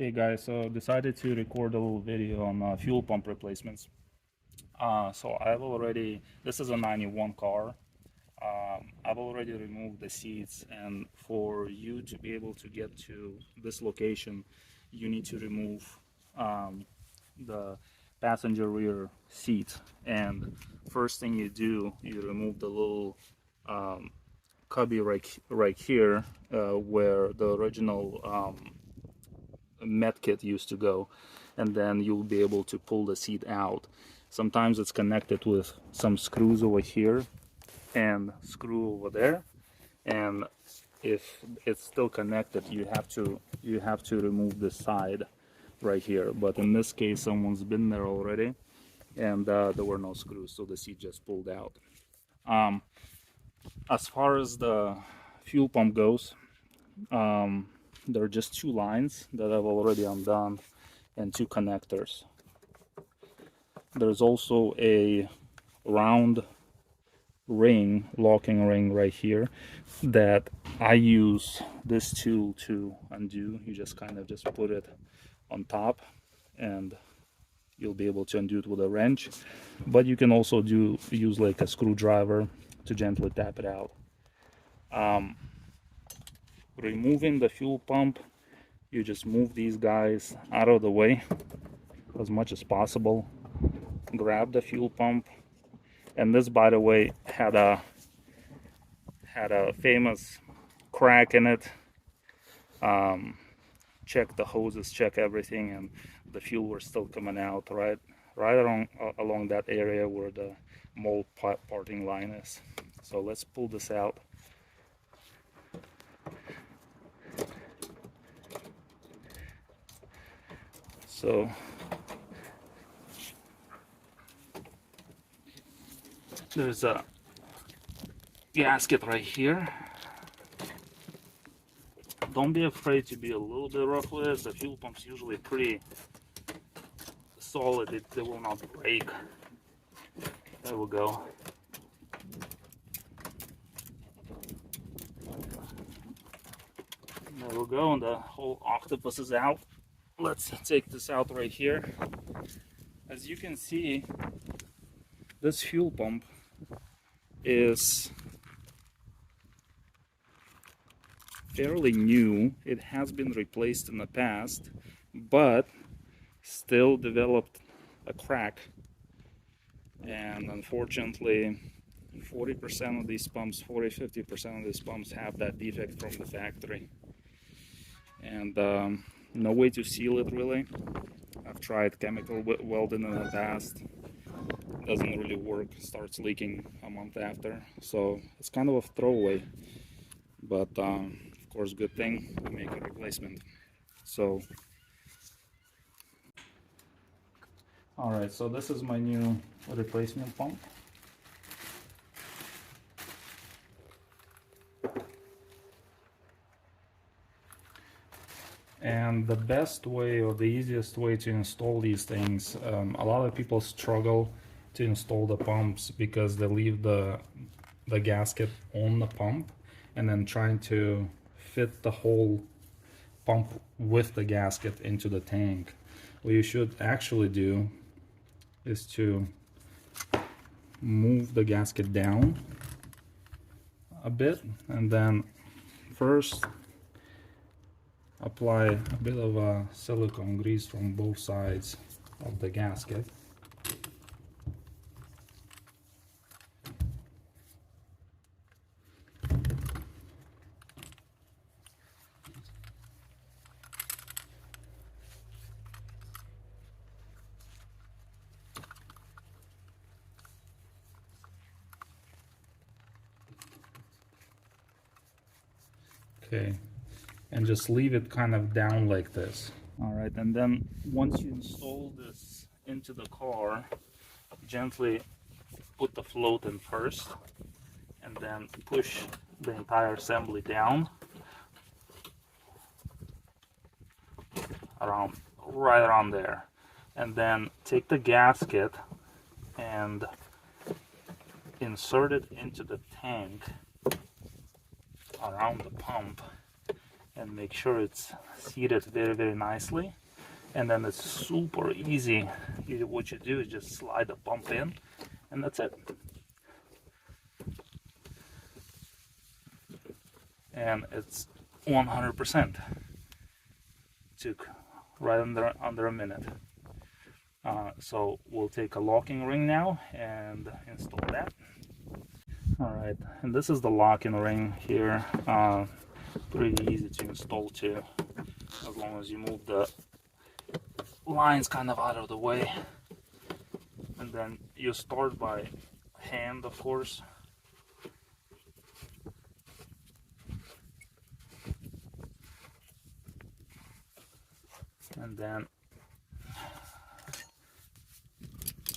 Okay guys, so decided to record a little video on fuel pump replacements. This is a 91 car. I've already removed the seats, and for you to be able to get to this location, you need to remove the passenger rear seat. And first thing you do, you remove the little cubby right here where the original med kit used to go, and then you'll be able to pull the seat out. Sometimes it's connected with some screws over here and screw over there, and if it's still connected, you have to remove this side right here. But in this case, someone's been there already, and there were no screws, so the seat just pulled out. As far as the fuel pump goes, there are just two lines that I've already undone and two connectors. There's also a round ring, locking ring right here that I use this tool to undo. You just kind of put it on top and you'll be able to undo it with a wrench, but you can also use like a screwdriver to gently tap it out. Removing the fuel pump, you just move these guys out of the way as much as possible, grab the fuel pump, and this, by the way, had a famous crack in it. Check the hoses, check everything, and the fuel was still coming out right along that area where the mold parting line is. So let's pull this out. So there's a gasket right here. Don't be afraid to be a little bit rough with it. The fuel pump's usually pretty solid, they will not break. There we go. There we go, and the whole octopus is out. Let's take this out right here. As you can see, this fuel pump is fairly new. It has been replaced in the past, but still developed a crack. And unfortunately, 40% of these pumps, 40-50% of these pumps have that defect from the factory. And no way to seal it really. I've tried chemical welding in the past. It doesn't really work. It starts leaking a month after. So it's kind of a throwaway. But of course, good thing to make a replacement. So, alright, so this is my new replacement pump. And the best way, or the easiest way to install these things, a lot of people struggle to install the pumps because they leave the gasket on the pump and then trying to fit the whole pump with the gasket into the tank. What you should actually do is to move the gasket down a bit, and then first apply a bit of silicone grease from both sides of the gasket. Okay, and just leave it kind of down like this. All right, and then once you install this into the car, gently put the float in first, and then push the entire assembly down right around there, and then take the gasket and insert it into the tank around the pump, and make sure it's seated very nicely. And then it's super easy. What you do is just slide the pump in, and that's it. And it's 100%. Took right under a minute. So we'll take a locking ring now and install that. All right, and this is the locking ring here. Pretty easy to install too, as long as you move the lines kind of out of the way. And then you start by hand, of course. And then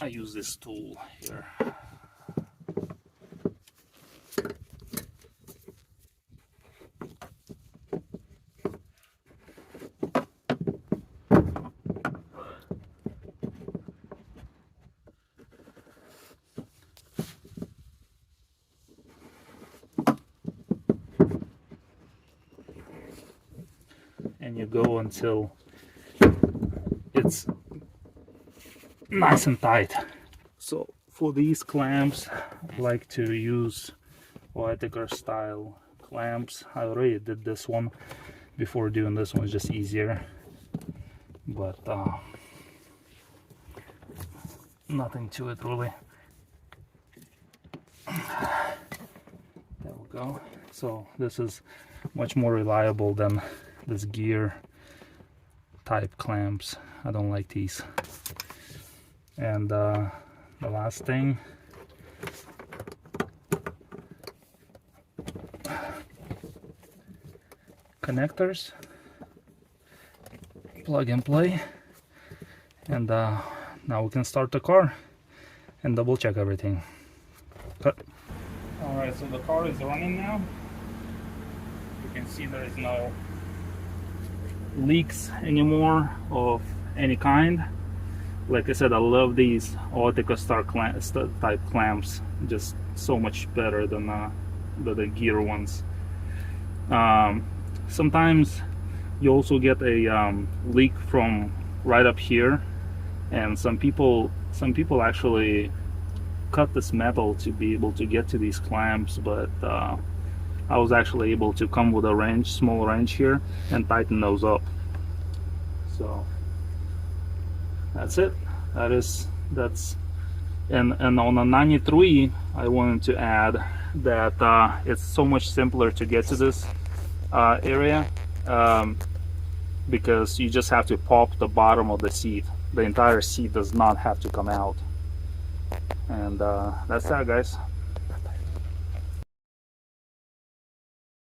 I use this tool here. And you go until it's nice and tight. So for these clamps, I like to use Whittaker style clamps. I already did this one before. Doing this one is just easier, but nothing to it really. There we go. So this is much more reliable than this gear type clamps. I don't like these. And the last thing, connectors, plug and play. And now we can start the car and double check everything. Cut. All right, so the car is running now. You can see there is no leaks anymore of any kind. Like I said, I love these Whittaker type clamps, just so much better than the gear ones. Sometimes you also get a leak from right up here, and some people actually cut this metal to be able to get to these clamps, but I was actually able to come with a small wrench here and tighten those up. So that's it. That's and on a 93, I wanted to add that it's so much simpler to get to this area because you just have to pop the bottom of the seat. The entire seat does not have to come out. And that's that, guys.